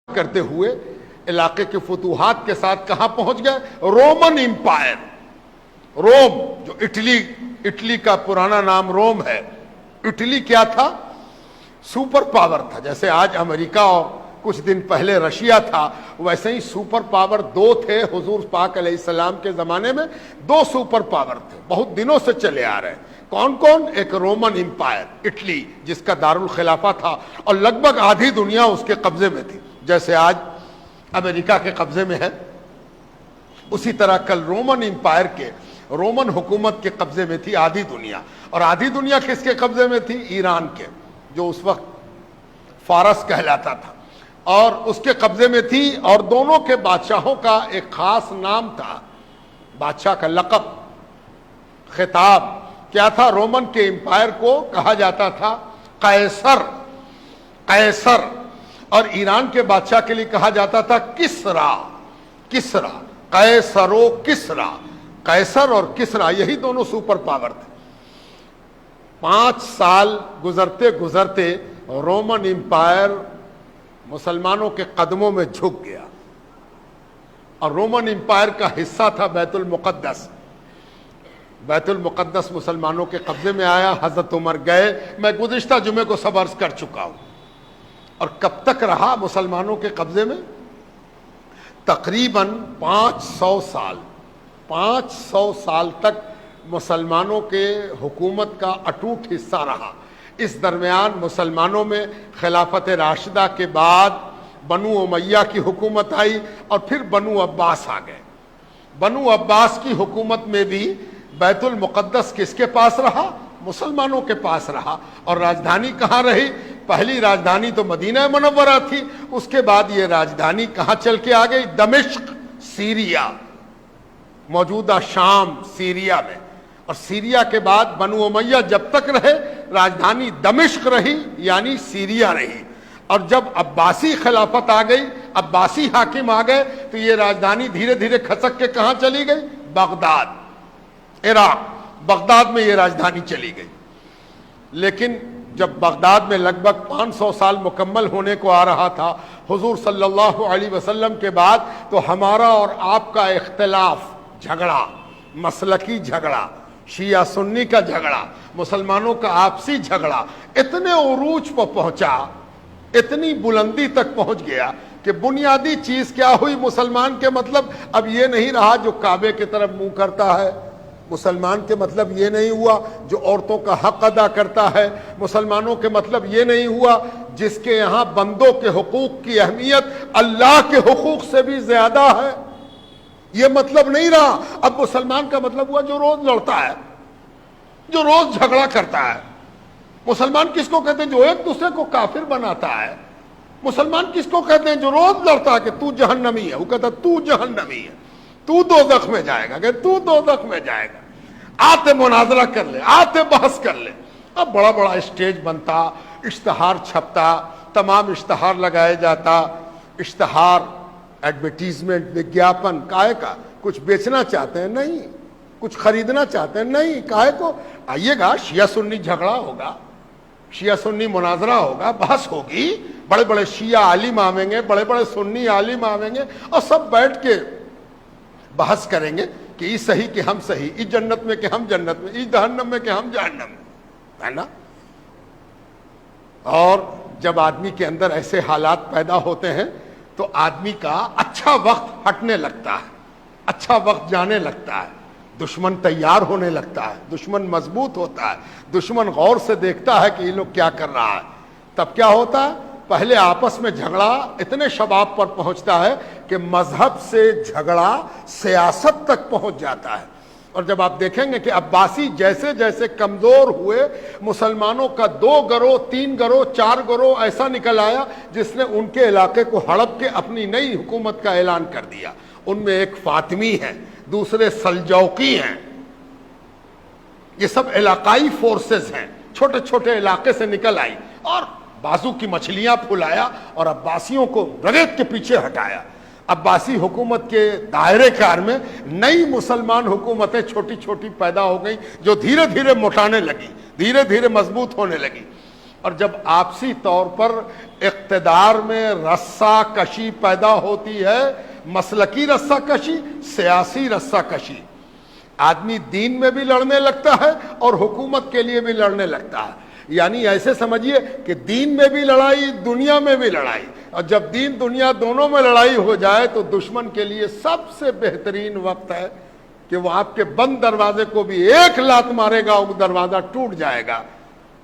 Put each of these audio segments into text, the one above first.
کرتے ہوئے علاقے کے فتوحات کے ساتھ کہاں پہنچ گئے؟ Roman umpire. روم جو اٹلی کا پرانا نام روم ہے. اٹلی کیا تھا؟ سپر پاور تھا. جیسے آج امریکہ اور کچھ دن پہلے رشیا تھا، ویسے ہی سپر پاور دو تھے. حضور پاک علیہ السلام کے زمانے میں دو سپر پاور تھے، بہت دنوں سے چلے آ رہے ہیں. کون کون؟ ایک رومن امپائر اٹلی، جس کا دارالخلافہ تھا اور لگ بھگ آدھی دنیا اس کے قبضے میں تھی. جیسے آج امریکہ کے قبضے میں ہے، اسی طرح کل رومن امپائر کے، رومن حکومت کے قبضے میں تھی آدھی دنیا. اور آدھی دنیا کس کے قبضے میں تھی؟ ایران کے، جو اس وقت فارس کہلاتا تھا، اور اس کے قبضے میں تھی. اور دونوں کے بادشاہوں کا ایک خاص نام تھا. بادشاہ کا لقب، خطاب کیا تھا؟ رومن کے امپائر کو کہا جاتا تھا قیصر. قیصر. اور ایران کے بادشاہ کے لیے کہا جاتا تھا کسرا. کسرا، قیصر و کسرا. قیصر اور کسرا یہی دونوں سپر پاور تھے. 5 سال گزرتے گزرتے رومن امپائر مسلمانوں کے قدموں میں جھک گیا. اور رومن امپائر کا حصہ تھا بیت المقدس. بیت المقدس مسلمانوں کے قبضے میں آیا. حضرت عمر گئے. میں گزشتہ جمعے کو سب عرض کر چکا ہوں. اور کب تک رہا مسلمانوں کے قبضے میں؟ تقریباً 500 سال. 500 سال تک مسلمانوں کے حکومت کا اٹوٹ حصہ رہا. اس درمیان مسلمانوں میں خلافت راشدہ کے بعد بنو امیہ کی حکومت آئی، اور پھر بنو عباس آ گئے. بنو عباس کی حکومت میں بھی بیت المقدس کس کے پاس رہا؟ مسلمانوں کے پاس رہا. اور راجدھانی کہاں رہی؟ پہلی راجدھانی تو مدینہ منورہ تھی. اس کے بعد یہ راجدھانی کہاں چل کے آ گئی؟ دمشق، سیریا، موجودہ شام سیریا میں. اور سیریا کے بعد بنو امیہ جب تک رہے راجدھانی دمشق رہی، یعنی سیریا رہی. اور جب عباسی خلافت آ گئی، عباسی حاکم آ گئے، تو یہ راجدھانی دھیرے دھیرے کھسک کے کہاں چلی گئی؟ بغداد، عراق. بغداد میں یہ راجدھانی چلی گئی. لیکن جب بغداد میں لگ بھگ 500 سال مکمل ہونے کو آ رہا تھا حضور صلی اللہ علیہ وسلم کے بعد، تو ہمارا اور آپ کا اختلاف، جھگڑا، مسلکی جھگڑا، شیعہ سنی کا جھگڑا، مسلمانوں کا آپسی جھگڑا اتنے عروج پر پہنچا، اتنی بلندی تک پہنچ گیا کہ بنیادی چیز کیا ہوئی؟ مسلمان کے مطلب اب یہ نہیں رہا جو کعبے کی طرف منہ کرتا ہے. مسلمان کے مطلب یہ نہیں ہوا جو عورتوں کا حق ادا کرتا ہے. مسلمانوں کے مطلب یہ نہیں ہوا جس کے یہاں بندوں کے حقوق کی اہمیت اللہ کے حقوق سے بھی زیادہ ہے. یہ مطلب نہیں رہا. اب مسلمان کا مطلب ہوا جو روز لڑتا ہے، جو روز جھگڑا کرتا ہے. مسلمان کس کو کہتے ہیں؟ جو ایک دوسرے کو کافر بناتا ہے. مسلمان کس کو کہتے ہیں؟ جو روز لڑتا ہے کہ تو جہنمی ہے. وہ کہتا ہے تو جہنمی ہے، تو دوزخ میں جائے گا، کہ تو دوزخ میں جائے گا. آتے مناظرہ کر لے، آتے بحث کر لے. اب بڑا بڑا اسٹیج بنتا، اشتہار چھپتا، تمام اشتہار لگائے جاتا. اشتہار، ایڈورٹیزمنٹ، وگیاپن، کائے کا کچھ بیچنا چاہتے ہیں؟ نہیں. کچھ خریدنا چاہتے ہیں؟ نہیں. کائے کو آئیے گا، شیعہ سنی جھگڑا ہوگا، شیعہ سنی مناظرہ ہوگا، بحث ہوگی. بڑے بڑے شیعہ عالم آویں گے، بڑے بڑے سنی عالم آویں گے، اور سب بیٹھ کے بحث کریں گے کہ یہ صحیح کہ ہم صحیح، یہ جنت میں کہ ہم جنت میں، یہ جہنم میں کہ ہم جہنم میں، ہے نا؟ اور جب آدمی کے اندر ایسے حالات پیدا ہوتے ہیں تو آدمی کا اچھا وقت ہٹنے لگتا ہے، اچھا وقت جانے لگتا ہے. دشمن تیار ہونے لگتا ہے، دشمن مضبوط ہوتا ہے، دشمن غور سے دیکھتا ہے کہ یہ لوگ کیا کر رہا ہے. تب کیا ہوتا ہے؟ پہلے آپس میں جھگڑا اتنے شباب پر پہنچتا ہے کہ مذہب سے جھگڑا سیاست تک پہنچ جاتا ہے. اور جب آپ دیکھیں گے کہ عباسی جیسے جیسے کمزور ہوئے، مسلمانوں کا 2 گروہ، 3 گروہ، 4 گروہ ایسا نکل آیا جس نے ان کے علاقے کو ہڑپ کے اپنی نئی حکومت کا اعلان کر دیا. ان میں ایک فاطمی ہے، دوسرے سلجوقی ہیں. یہ سب علاقائی فورسز ہیں، چھوٹے چھوٹے علاقے سے نکل آئی اور بازو کی مچھلیاں پھلایا اور عباسیوں کو رگیت کے پیچھے ہٹایا. عباسی حکومت کے دائرے کار میں نئی مسلمان حکومتیں چھوٹی چھوٹی پیدا ہو گئیں جو دھیرے دھیرے موٹانے لگی، دھیرے دھیرے مضبوط ہونے لگی. اور جب آپسی طور پر اقتدار میں رسہ کشی پیدا ہوتی ہے، مسلکی رسہ کشی، سیاسی رسہ کشی، آدمی دین میں بھی لڑنے لگتا ہے اور حکومت کے لیے بھی لڑنے لگتا ہے. یعنی ایسے سمجھیے کہ دین میں بھی لڑائی، دنیا میں بھی لڑائی. اور جب دین دنیا دونوں میں لڑائی ہو جائے تو دشمن کے لیے سب سے بہترین وقت ہے کہ وہ آپ کے بند دروازے کو بھی ایک لات مارے گا، وہ دروازہ ٹوٹ جائے گا،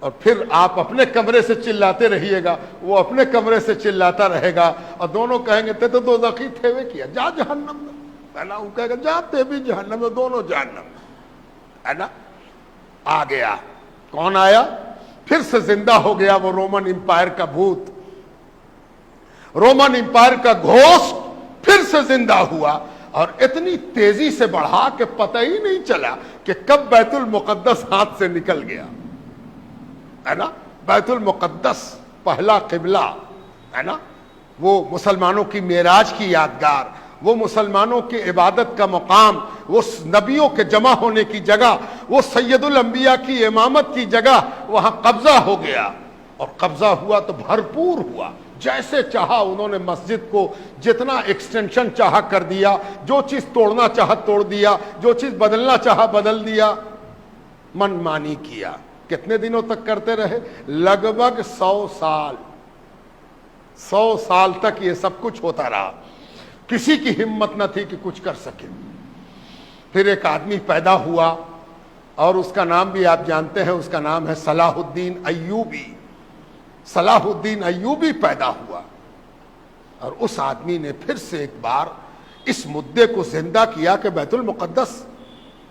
اور پھر آپ اپنے کمرے سے چلاتے رہیے گا، وہ اپنے کمرے سے چلاتا رہے گا، اور دونوں کہیں گے تے تو دوزخی تھے وے کیا، جا جہنم میں. پہلا وہ کہے گا جاتے بھی جہنم میں، دونوں جہنم میں، ہے نا. آ گیا کون آیا؟ پھر سے زندہ ہو گیا وہ رومن امپائر کا بھوت، رومن امپائر کا گھوسٹ پھر سے زندہ ہوا، اور اتنی تیزی سے بڑھا کہ پتہ ہی نہیں چلا کہ کب بیت المقدس ہاتھ سے نکل گیا، ہے نا. بیت المقدس پہلا قبلہ، ہے نا، وہ مسلمانوں کی معراج کی یادگار، وہ مسلمانوں کی عبادت کا مقام، وہ نبیوں کے جمع ہونے کی جگہ، وہ سید الانبیاء کی امامت کی جگہ، وہاں قبضہ ہو گیا. اور قبضہ ہوا تو بھرپور ہوا، جیسے چاہا انہوں نے مسجد کو جتنا ایکسٹینشن چاہا کر دیا، جو چیز توڑنا چاہا توڑ دیا، جو چیز بدلنا چاہا بدل دیا، من مانی کیا. کتنے دنوں تک کرتے رہے؟ لگ بھگ 100 سال. 100 سال تک یہ سب کچھ ہوتا رہا. کسی کی ہمت نہ تھی کہ کچھ کر سکے. پھر ایک آدمی پیدا ہوا، اور اس کا نام بھی آپ جانتے ہیں، اس کا نام ہے صلاح الدین ایوبی. صلاح الدین ایوبی پیدا ہوا، اور اس آدمی نے پھر سے ایک بار اس مدعے کو زندہ کیا کہ بیت المقدس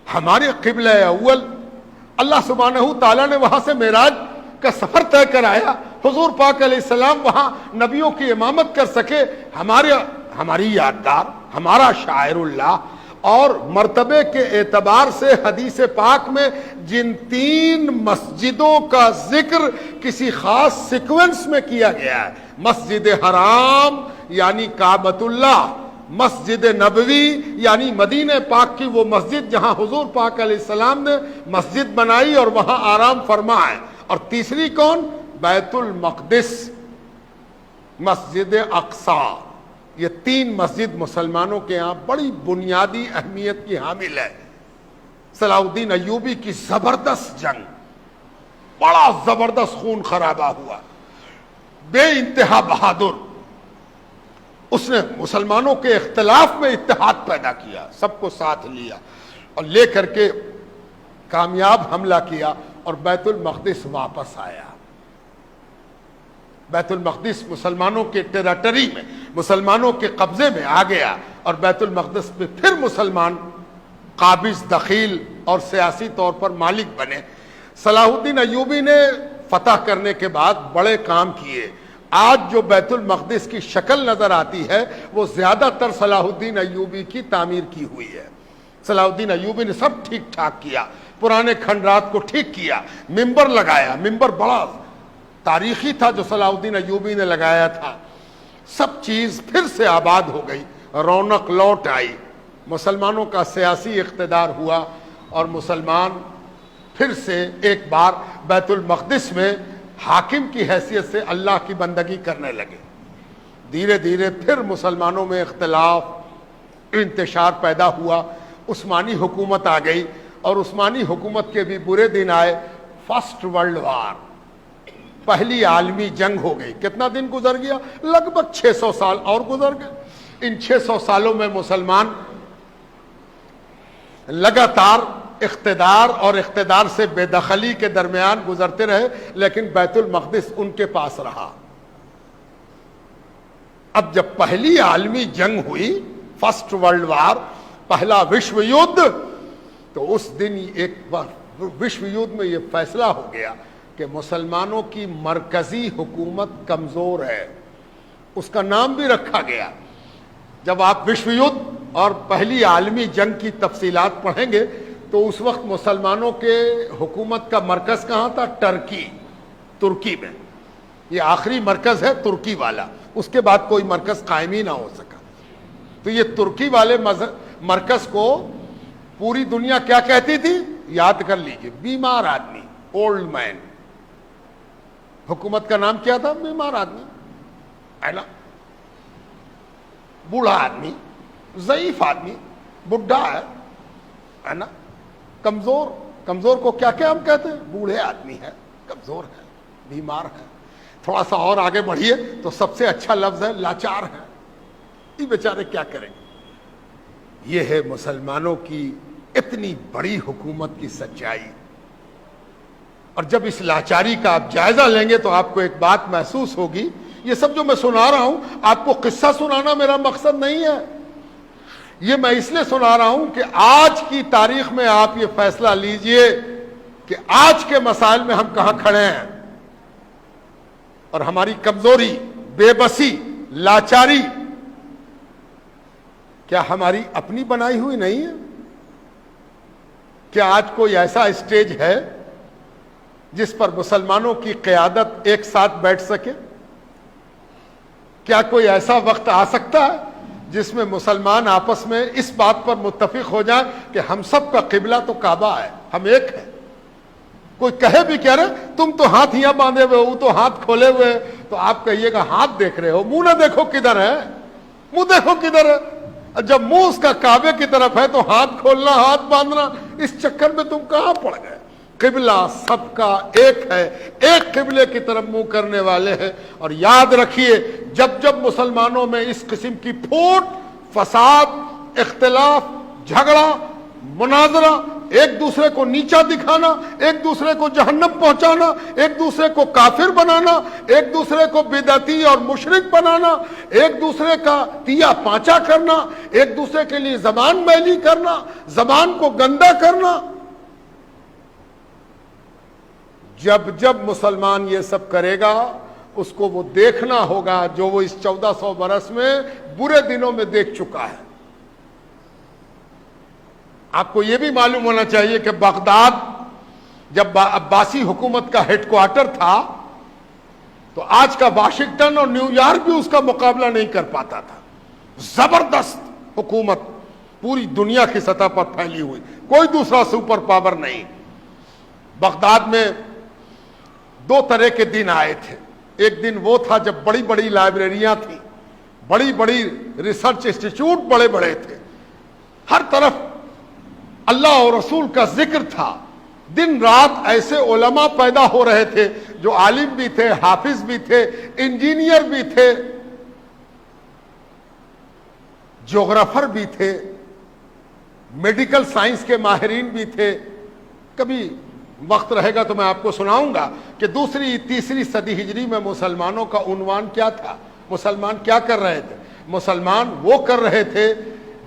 ہمارے قبلہ اول. اللہ سبحانہ تعالیٰ نے وہاں سے معراج کا سفر طے کرایا، حضور پاک علیہ السلام وہاں نبیوں کی امامت کر سکے. ہماری یادگار، ہمارا شاعر اللہ، اور مرتبے کے اعتبار سے حدیث پاک میں جن 3 مسجدوں کا ذکر کسی خاص سیکوینس میں کیا گیا ہے، مسجد حرام یعنی کعبۃ اللہ، مسجد نبوی یعنی مدینہ پاک کی وہ مسجد جہاں حضور پاک علیہ السلام نے مسجد بنائی اور وہاں آرام فرمائے، اور تیسری کون؟ بیت المقدس، مسجد اقصی. یہ 3 مسجد مسلمانوں کے ہاں بڑی بنیادی اہمیت کی حامل ہے. صلاح الدین ایوبی کی زبردست جنگ، بڑا زبردست خون خرابہ ہوا، بے انتہا بہادر. اس نے مسلمانوں کے اختلاف میں اتحاد پیدا کیا، سب کو ساتھ لیا اور لے کر کے کامیاب حملہ کیا، اور بیت المقدس واپس آیا. بیت المقدس مسلمانوں کے ٹیریٹری میں، مسلمانوں کے قبضے میں آ گیا، اور بیت المقدس پہ پھر مسلمان قابض، دخیل اور سیاسی طور پر مالک بنے. صلاح الدین ایوبی نے فتح کرنے کے بعد بڑے کام کیے. آج جو بیت المقدس کی شکل نظر آتی ہے وہ زیادہ تر صلاح الدین ایوبی کی تعمیر کی ہوئی ہے. صلاح الدین ایوبی نے سب ٹھیک ٹھاک کیا، پرانے کھنڈرات کو ٹھیک کیا، ممبر لگایا، ممبر بڑا تاریخی تھا جو صلاح الدین ایوبی نے لگایا تھا. سب چیز پھر سے آباد ہو گئی، رونق لوٹ آئی، مسلمانوں کا سیاسی اقتدار ہوا، اور مسلمان پھر سے ایک بار بیت المقدس میں حاکم کی حیثیت سے اللہ کی بندگی کرنے لگے. دھیرے دھیرے پھر مسلمانوں میں اختلاف، انتشار پیدا ہوا. عثمانی حکومت آ گئی، اور عثمانی حکومت کے بھی برے دن آئے. فرسٹ ورلڈ وار، پہلی عالمی جنگ ہو گئی. کتنا دن گزر گیا؟ لگ بھگ 600 سال اور گزر گئے. ان 600 سالوں میں مسلمان لگاتار اقتدار اور اقتدار سے بے دخلی کے درمیان گزرتے رہے، لیکن بیت المقدس ان کے پاس رہا. اب جب پہلی عالمی جنگ ہوئی، فرسٹ ورلڈ وار، پہلا وشو یدھ، تو اس دن ایک بار وشو یدھ میں یہ فیصلہ ہو گیا کہ مسلمانوں کی مرکزی حکومت کمزور ہے. اس کا نام بھی رکھا گیا. جب آپ وشو یدھ اور پہلی عالمی جنگ کی تفصیلات پڑھیں گے تو اس وقت مسلمانوں کے حکومت کا مرکز کہاں تھا؟ ترکی میں. یہ آخری مرکز ہے ترکی والا، اس کے بعد کوئی مرکز قائم ہی نہ ہو سکا. تو یہ ترکی والے مرکز کو پوری دنیا کیا کہتی تھی؟ یاد کر لیجئے، بیمار آدمی، اولڈ مین. حکومت کا نام کیا تھا؟ بیمار آدمی ہے نا، بوڑھا آدمی، ضعیف آدمی، بڈھا ہے نا، کمزور. کمزور کو کیا کیا ہم کہتے ہیں؟ بوڑھے آدمی ہے، کمزور ہے، بیمار ہے. تھوڑا سا اور آگے بڑھیے تو سب سے اچھا لفظ ہے لاچار ہے. یہ بیچارے کیا کریں گے؟ یہ ہے مسلمانوں کی اتنی بڑی حکومت کی سچائی. اور جب اس لاچاری کا آپ جائزہ لیں گے تو آپ کو ایک بات محسوس ہوگی. یہ سب جو میں سنا رہا ہوں آپ کو قصہ سنانا میرا مقصد نہیں ہے. یہ میں اس لیے سنا رہا ہوں کہ آج کی تاریخ میں آپ یہ فیصلہ لیجئے کہ آج کے مسائل میں ہم کہاں کھڑے ہیں، اور ہماری کمزوری، بے بسی، لاچاری کیا ہماری اپنی بنائی ہوئی نہیں ہے؟ کیا آج کوئی ایسا اسٹیج ہے جس پر مسلمانوں کی قیادت ایک ساتھ بیٹھ سکے؟ کیا کوئی ایسا وقت آ سکتا ہے جس میں مسلمان آپس میں اس بات پر متفق ہو جائیں کہ ہم سب کا قبلہ تو کعبہ ہے، ہم ایک ہیں؟ کوئی کہے بھی کہہ رہے تم تو ہاتھ یہاں باندھے ہوئے ہو، تو ہاتھ کھولے ہوئے، تو آپ کہیے گا ہاتھ دیکھ رہے ہو، منہ نہ دیکھو کدھر ہے، منہ دیکھو کدھر ہے. جب منہ اس کا کعبے کی طرف ہے تو ہاتھ کھولنا، ہاتھ باندھنا، اس چکر میں تم کہاں پڑ گئے؟ قبلہ سب کا ایک ہے، ایک قبلے کی طرف منہ کرنے والے ہیں. اور یاد رکھیے جب جب مسلمانوں میں اس قسم کی پھوٹ، فساد، اختلاف، جھگڑا، مناظرہ، ایک دوسرے کو نیچا دکھانا، ایک دوسرے کو جہنم پہنچانا، ایک دوسرے کو کافر بنانا، ایک دوسرے کو بدعتی اور مشرک بنانا، ایک دوسرے کا تیا پانچا کرنا، ایک دوسرے کے لیے زبان میلی کرنا، زبان کو گندا کرنا، جب جب مسلمان یہ سب کرے گا اس کو وہ دیکھنا ہوگا جو وہ اس 1400 برس میں برے دنوں میں دیکھ چکا ہے. آپ کو یہ بھی معلوم ہونا چاہیے کہ بغداد جب عباسی حکومت کا ہیڈ کوارٹر تھا تو آج کا واشنگٹن اور نیو یارک بھی اس کا مقابلہ نہیں کر پاتا تھا. زبردست حکومت پوری دنیا کی سطح پر پھیلی ہوئی، کوئی دوسرا سپر پاور نہیں. بغداد میں دو طرح کے دن آئے تھے. ایک دن وہ تھا جب بڑی بڑی لائبریریاں تھیں، بڑی بڑی ریسرچ انسٹیٹیوٹ بڑے بڑے تھے، ہر طرف اللہ اور رسول کا ذکر تھا. دن رات ایسے علماء پیدا ہو رہے تھے جو عالم بھی تھے، حافظ بھی تھے، انجینئر بھی تھے، جغرافر بھی تھے، میڈیکل سائنس کے ماہرین بھی تھے. کبھی وقت رہے گا تو میں آپ کو سناؤں گا کہ دوسری تیسری صدی ہجری میں مسلمانوں کا عنوان کیا تھا. مسلمان کیا کر رہے تھے؟ مسلمان وہ کر رہے تھے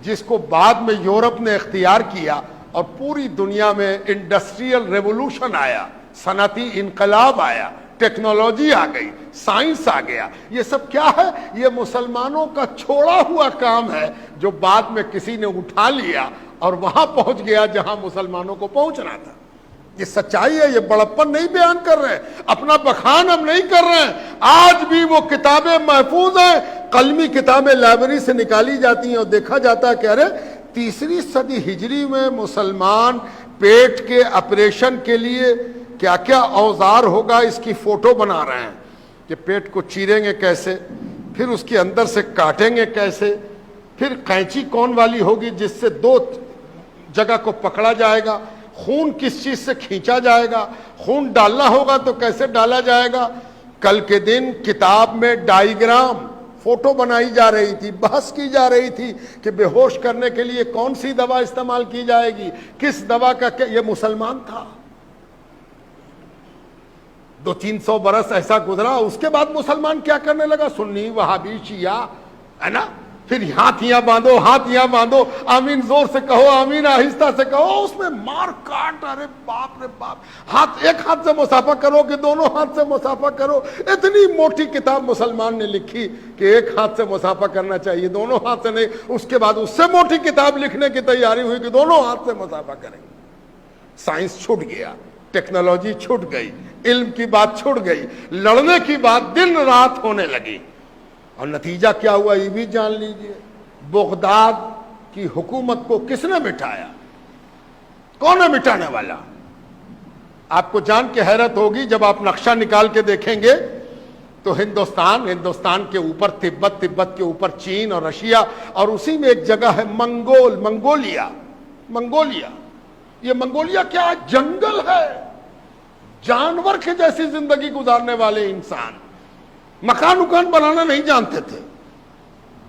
جس کو بعد میں یورپ نے اختیار کیا اور پوری دنیا میں انڈسٹریل ریولوشن آیا، صنعتی انقلاب آیا، ٹیکنالوجی آ گئی، سائنس آ گیا. یہ سب کیا ہے؟ یہ مسلمانوں کا چھوڑا ہوا کام ہے جو بعد میں کسی نے اٹھا لیا اور وہاں پہنچ گیا جہاں مسلمانوں کو پہنچنا تھا. یہ سچائی ہے، یہ بڑپن نہیں بیان کر رہے، اپنا بخان ہم نہیں کر رہے ہیں. آج بھی وہ کتابیں محفوظ ہیں، قلمی کتابیں لائبریری سے نکالی جاتی ہیں اور دیکھا جاتا ہے کہ ارے تیسری صدی ہجری میں مسلمان پیٹ کے آپریشن کے لیے کیا کیا اوزار ہوگا اس کی فوٹو بنا رہے ہیں کہ پیٹ کو چیریں گے کیسے، پھر اس کے اندر سے کاٹیں گے کیسے، پھر قینچی کون والی ہوگی جس سے دو جگہ کو پکڑا جائے گا، خون کس چیز سے کھینچا جائے گا، خون ڈالنا ہوگا تو کیسے ڈالا جائے گا. کل کے دن کتاب میں ڈائیگرام، فوٹو بنائی جا رہی تھی، بحث کی جا رہی تھی کہ بے ہوش کرنے کے لیے کون سی دوا استعمال کی جائے گی، کس دوا کا کیا. یہ مسلمان تھا. 200-300 برس ایسا گزرا، اس کے بعد مسلمان کیا کرنے لگا؟ سنی، وہابی، شیعہ، ہے نا. پھر ہاتھ یہاں باندھو، ہاتھ یہاں باندھو، آمین زور سے کہو، آمین آہستہ سے کہو، اس میں مار کاٹ. ارے باپ رے باپ، ہاتھ ایک ہاتھ سے مسافہ کرو کہ دونوں ہاتھ سے مسافہ کرو. اتنی موٹی کتاب مسلمان نے لکھی کہ ایک ہاتھ سے مسافہ کرنا چاہیے، دونوں ہاتھ سے نہیں. اس کے بعد اس سے موٹی کتاب لکھنے کی تیاری ہوئی کہ دونوں ہاتھ سے مسافہ کریں. سائنس چھوٹ گیا، ٹیکنالوجی چھوٹ گئی، علم کی بات چھوٹ گئی، لڑنے کی بات دن رات ہونے لگی. اور نتیجہ کیا ہوا یہ بھی جان لیجئے. بغداد کی حکومت کو کس نے مٹایا؟ کون ہے مٹانے والا؟ آپ کو جان کے حیرت ہوگی جب آپ نقشہ نکال کے دیکھیں گے تو ہندوستان کے اوپر تبت کے اوپر چین اور رشیا، اور اسی میں ایک جگہ ہے منگولیا۔ یہ منگولیا کیا ہے؟ جنگل ہے، جانور کے جیسی زندگی گزارنے والے انسان، مکان بنانا نہیں جانتے تھے،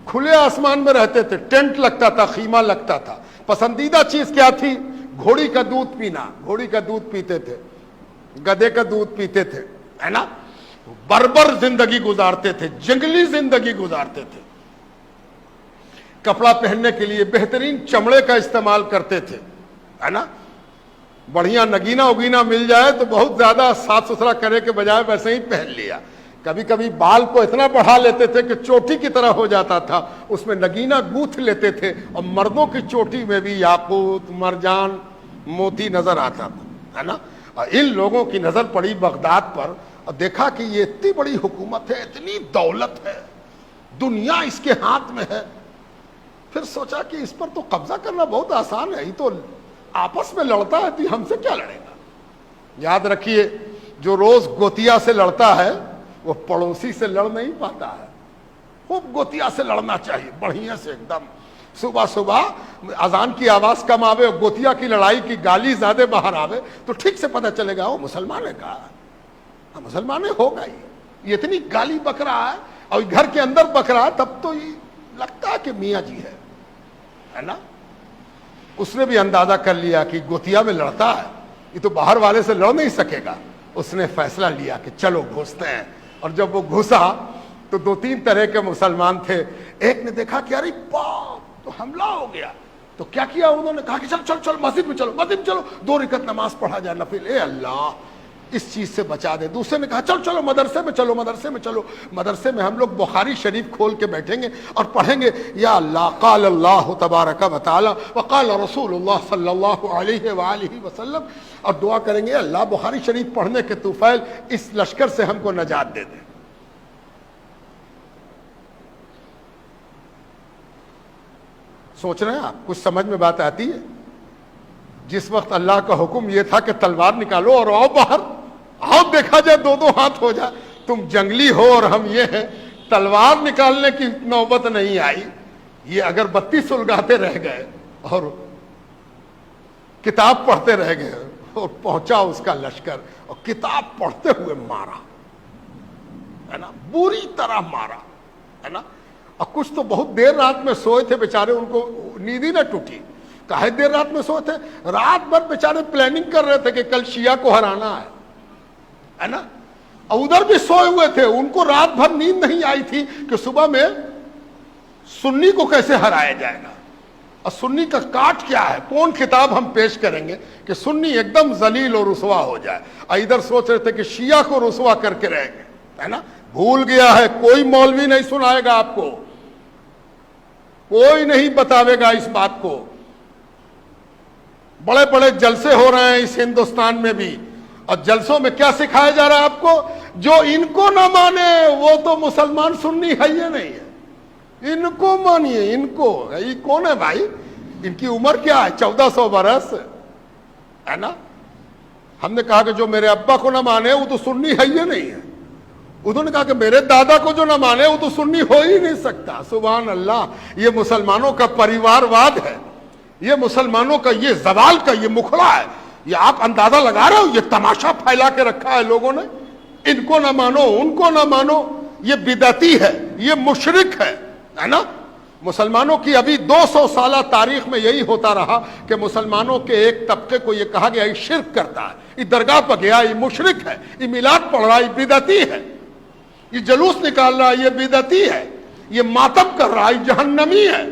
کھلے آسمان میں رہتے تھے، ٹینٹ لگتا تھا، خیمہ لگتا تھا۔ پسندیدہ چیز کیا تھی؟ گھوڑی کا دودھ پینا، گھوڑی کا دودھ پیتے تھے، گدھے کا دودھ پیتے تھے، ہے نا؟ بربر زندگی گزارتے تھے، جنگلی زندگی گزارتے تھے۔ کپڑا پہننے کے لیے بہترین چمڑے کا استعمال کرتے تھے، ہے نا؟ بڑھیا نگینا اگینا مل جائے تو بہت زیادہ صاف ستھرا کرنے کے بجائے ویسے ہی پہن لیا۔ کبھی کبھی بال کو اتنا بڑھا لیتے تھے کہ چوٹی کی طرح ہو جاتا تھا، اس میں نگینا گوتھ لیتے تھے، اور مردوں کی چوٹی میں بھی یاقوت، مرجان، موتی نظر آتا تھا، ہے نا؟ اور ان لوگوں کی نظر پڑی بغداد پر، اور دیکھا کہ یہ اتنی بڑی حکومت ہے، اتنی دولت ہے، دنیا اس کے ہاتھ میں ہے۔ پھر سوچا کہ اس پر تو قبضہ کرنا بہت آسان ہے، یہ تو آپس میں لڑتا ہے، تو ہم سے کیا لڑے گا؟ یاد رکھیے، جو روز گوتیا سے لڑتا ہے وہ پڑوسی سے لڑ نہیں پاتا ہے۔ خوب گوتیا سے لڑنا چاہیے، بڑھیا سے ایک دم۔ صبح صبح اذان کی آواز کم آوے اور گوتیا کی لڑائی کی گالی زیادہ باہر آوے تو ٹھیک سے پتہ چلے گا وہ مسلمان ہے، کہا مسلمان ہوگا ہی۔ یہ اتنی گالی بک رہا ہے اور گھر کے اندر بک رہا ہے، تب تو یہ لگتا ہے کہ میاں جی ہے نا؟ اس نے بھی اندازہ کر لیا کہ گوتیا میں لڑتا ہے، یہ تو باہر والے سے لڑ نہیں سکے گا۔ اس نے فیصلہ لیا کہ چلو گھستے ہیں، اور جب وہ گھسا تو 2-3 طرح کے مسلمان تھے۔ ایک نے دیکھا کہ ارے باپ، تو حملہ ہو گیا، تو کیا کیا انہوں نے؟ کہا کہ چل مسجد میں چلو 2 رکعت نماز پڑھا جائے نفل، اے اللہ اس چیز سے بچا دے۔ دوسرے نے کہا چلو مدرسے میں چلو، مدرسے میں ہم لوگ بخاری شریف کھول کے بیٹھیں گے اور پڑھیں گے، یا اللہ قال اللہ تبارک و تعالی وقال رسول اللہ صلی اللہ علیہ وآلہ وسلم، اور دعا کریں گے اللہ بخاری شریف پڑھنے کے طفیل اس لشکر سے ہم کو نجات دے دے۔ سوچ رہے ہیں آپ؟ کچھ سمجھ میں بات آتی ہے؟ جس وقت اللہ کا حکم یہ تھا کہ تلوار نکالو اور آؤ باہر، آؤ دیکھا جائے 2 ہاتھ ہو جائے، تم جنگلی ہو اور ہم یہ ہیں، تلوار نکالنے کی نوبت نہیں آئی۔ یہ اگر 32 سلگاتے رہ گئے اور کتاب پڑھتے رہ گئے، اور پہنچا اس کا لشکر اور کتاب پڑھتے ہوئے مارا، ہے نا؟ بری طرح مارا، ہے نا؟ اور کچھ تو بہت دیر رات میں سوئے تھے بیچارے، ان کو نیند ہی نہ ٹوٹی۔ کہے دیر رات میں سوئے تھے؟ رات بھر بیچارے پلاننگ کر رہے تھے کہ کل شیعہ کو ہرانا ہے نا؟ اور ادھر بھی سوئے ہوئے تھے، ان کو رات بھر نیند نہیں آئی تھی کہ صبح میں سنی کو کیسے ہرایا جائے گا، اور سنی کا کاٹ کیا ہے، کون کتاب ہم پیش کریں گے کہ سنی ایک دم ذلیل اور رسوا ہو جائے۔ اور ادھر سوچ رہے تھے کہ شیعہ کو رسوا کر کے رہیں گے، ہے نا؟ بھول گیا ہے، کوئی مولوی نہیں سنائے گا آپ کو، کوئی نہیں بتاوے گا اس بات کو۔ بڑے بڑے جلسے ہو رہے ہیں اس ہندوستان میں بھی، اور جلسوں میں کیا سکھایا جا رہا ہے آپ کو؟ جو ان کو نہ مانے وہ تو مسلمان سنی ہے ہی نہیں ہے، ان کو مانیے، ان کو۔ یہ کون ہے بھائی؟ ان کی عمر کیا ہے؟ 1400 برس، ہے نا؟ ہم نے کہا کہ جو میرے ابا کو نہ مانے وہ تو سنی ہے ہی نہیں ہے۔ انہوں نے کہا کہ میرے دادا کو جو نہ مانے وہ تو سنی ہو ہی نہیں سکتا۔ سبحان اللہ، یہ مسلمانوں کا پریوار واد ہے، یہ مسلمانوں کا یہ زوال کا یہ مکھڑا ہے۔ یہ آپ اندازہ لگا رہے ہو، یہ تماشا پھیلا کے رکھا ہے لوگوں نے، ان کو نہ مانو ان کو نہ مانو، یہ بدعتی ہے، یہ مشرک ہے نا؟ مسلمانوں کی ابھی 200 سالہ تاریخ میں یہی ہوتا رہا کہ مسلمانوں کے ایک طبقے کو یہ کہا گیا یہ شرک کرتا ہے، یہ درگاہ پر گیا یہ مشرک ہے، یہ میلاد پڑھ رہا ہے یہ بدعتی ہے، یہ جلوس نکال رہا ہے یہ بدعتی ہے، یہ ماتم کر رہا ہے یہ جہنمی ہے۔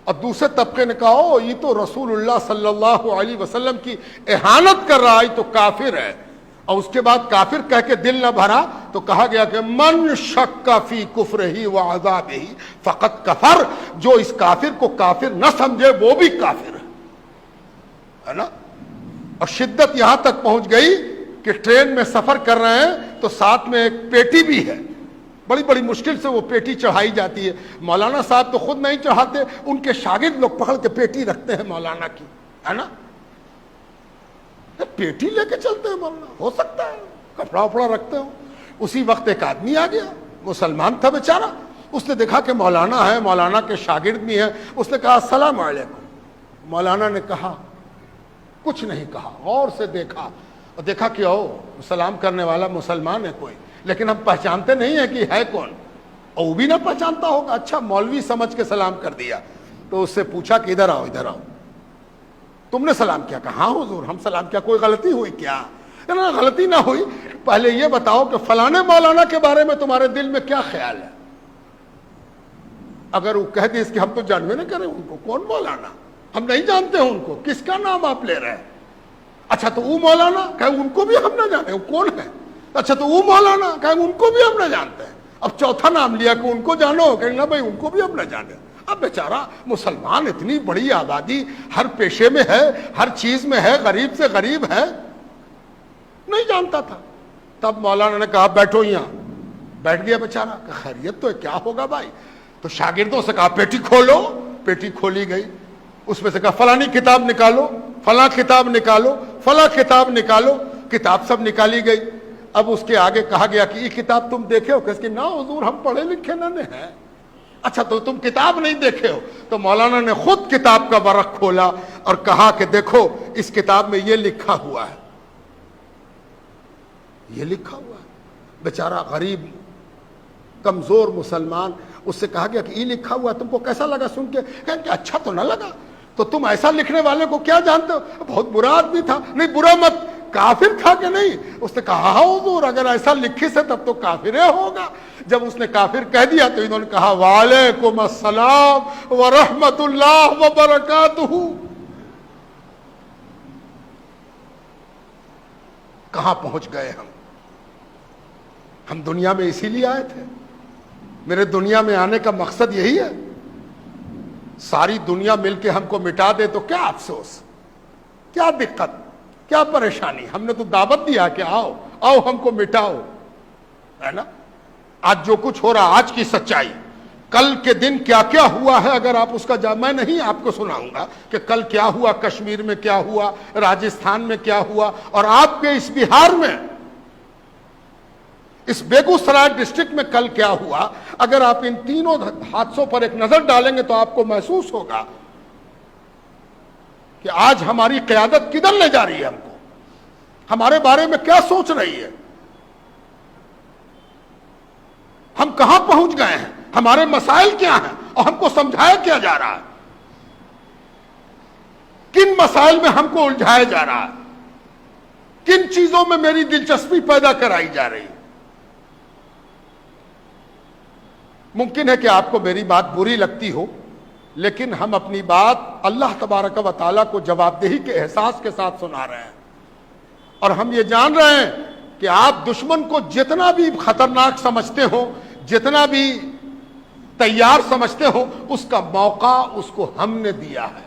اور دوسرے طبقے نے کہا یہ تو رسول اللہ صلی اللہ علیہ وسلم کی اہانت کر رہا ہے تو کافر ہے۔ اور اس کے بعد کافر کہہ کے دل نہ بھرا تو کہا گیا کہ من شک فی کفرہ وعذابہ فقط کفر، جو اس کافر کو کافر نہ سمجھے وہ بھی کافر ہے نا؟ اور شدت یہاں تک پہنچ گئی کہ ٹرین میں سفر کر رہے ہیں تو ساتھ میں ایک پیٹی بھی ہے، بڑی بڑی مشکل سے وہ پیٹی چڑھائی جاتی ہے۔ مولانا صاحب تو خود نہیں چڑھاتے، ان کے شاگرد لوگ پکڑ کے پیٹی رکھتے ہیں مولانا کی، ہے نا؟ پیٹی لے کے چلتے ہیں مولانا, ہو سکتا ہے کپڑا وپڑا رکھتے ہو. اسی وقت ایک آدمی آ گیا, مسلمان تھا بیچارہ, اس نے دیکھا کہ مولانا ہے, مولانا کے شاگرد بھی ہیں. اس نے کہا السلام علیکم. مولانا نے کہا, کچھ نہیں کہا, غور سے دیکھا اور دیکھا کہ او سلام کرنے والا مسلمان ہے کوئی, لیکن ہم پہچانتے نہیں ہیں کہ ہے کون. اور وہ بھی نہ پہچانتا ہوگا, اچھا مولوی سمجھ کے سلام کر دیا. تو اس سے پوچھا کہ ادھر آؤ ادھر آؤ, تم نے سلام کیا؟ کہا ہاں حضور ہم سلام کیا, کوئی غلطی ہوئی کیا؟ نہ غلطی نہ ہوئی, پہلے یہ بتاؤ کہ فلانے مولانا کے بارے میں تمہارے دل میں کیا خیال ہے؟ اگر وہ کہہ دے اس کہ ہم تو جانبے نہ کریں ان کو, کون مولانا, ہم نہیں جانتے ہیں ان کو, کس کا نام آپ لے رہے ہیں؟ اچھا تو وہ مولانا, کہ ان کو بھی ہم نہ جانے, وہ کون ہے؟ اچھا تو وہ مولانا, کہ ان کو بھی ہم نہ جانتے ہیں. اب چوتھا نام لیا کہ ان کو جانو, کہ نہ بھائی ان کو بھی ہم نہ جانے. اب بیچارہ مسلمان اتنی بڑی آبادی, ہر پیشے میں ہے, ہر چیز میں ہے, غریب سے غریب ہے, نہیں جانتا تھا. تب مولانا نے کہا بیٹھو یہاں. بیٹھ گیا بیچارہ, کہ خیریت تو ہے, کیا ہوگا بھائی؟ تو شاگردوں سے کہا پیٹی کھولو. پیٹی کھولی گئی, اس میں سے کہا فلانی کتاب نکالو, فلاں کتاب نکالو, فلاں کتاب نکالو. کتاب سب نکالی گئی. اب اس کے آگے کہا گیا کہ یہ کتاب تم دیکھے ہو؟ کہ نہ حضور ہم پڑھے لکھے نہ ہیں. اچھا تو تم کتاب نہیں دیکھے ہو؟ تو مولانا نے خود کتاب کا ورق کھولا اور کہا کہ دیکھو اس کتاب میں یہ لکھا ہوا ہے, یہ لکھا ہوا ہے. بیچارہ غریب کمزور مسلمان, اس سے کہا گیا کہ یہ لکھا ہوا ہے, تم کو کیسا لگا سن کے؟ کہ اچھا تو نہ لگا. تو تم ایسا لکھنے والے کو کیا جانتے ہو؟ بہت برا آدمی تھا. نہیں برا مت, کافر تھا کہ نہیں؟ اس نے کہا ہاں حضور اگر ایسا لکھی سے تب تو کافر ہی ہوگا. جب اس نے کافر کہہ دیا تو انہوں نے کہا وعلیکم السلام ورحمت اللہ وبرکاتہ. کہاں پہنچ گئے ہم دنیا میں اسی لیے آئے تھے. میرے دنیا میں آنے کا مقصد یہی ہے. ساری دنیا مل کے ہم کو مٹا دے تو کیا افسوس, کیا دقت, کیا پریشانی. ہم نے تو دعوت دیا کہ آؤ آؤ ہم کو مٹاؤ, ہے نا. آج جو کچھ ہو رہا, آج کی سچائی, کل کے دن کیا کیا ہوا ہے اگر آپ اس کا میں نہیں آپ کو سناؤں گا کہ کل کیا ہوا, کشمیر میں کیا ہوا, راجستھان میں کیا ہوا, اور آپ کے اس بہار میں, اس بیگوسرائے ڈسٹرکٹ میں کل کیا ہوا. اگر آپ ان تینوں حادثوں پر ایک نظر ڈالیں گے تو آپ کو محسوس ہوگا کہ آج ہماری قیادت کدھر لے جا رہی ہے, ہم کو ہمارے بارے میں کیا سوچ رہی ہے, ہم کہاں پہنچ گئے ہیں, ہمارے مسائل کیا ہیں, اور ہم کو سمجھایا کیا جا رہا ہے, کن مسائل میں ہم کو الجھایا جا رہا ہے, کن چیزوں میں میری دلچسپی پیدا کرائی جا رہی ہے. ممکن ہے کہ آپ کو میری بات بری لگتی ہو, لیکن ہم اپنی بات اللہ تبارک و تعالیٰ کو جواب دہی کے احساس کے ساتھ سنا رہے ہیں. اور ہم یہ جان رہے ہیں کہ آپ دشمن کو جتنا بھی خطرناک سمجھتے ہو, جتنا بھی تیار سمجھتے ہو, اس کا موقع اس کو ہم نے دیا ہے.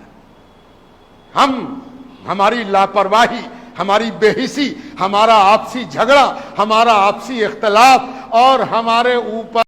ہماری لاپرواہی, ہماری بے حسی, ہمارا آپسی جھگڑا, ہمارا آپسی اختلاف اور ہمارے اوپر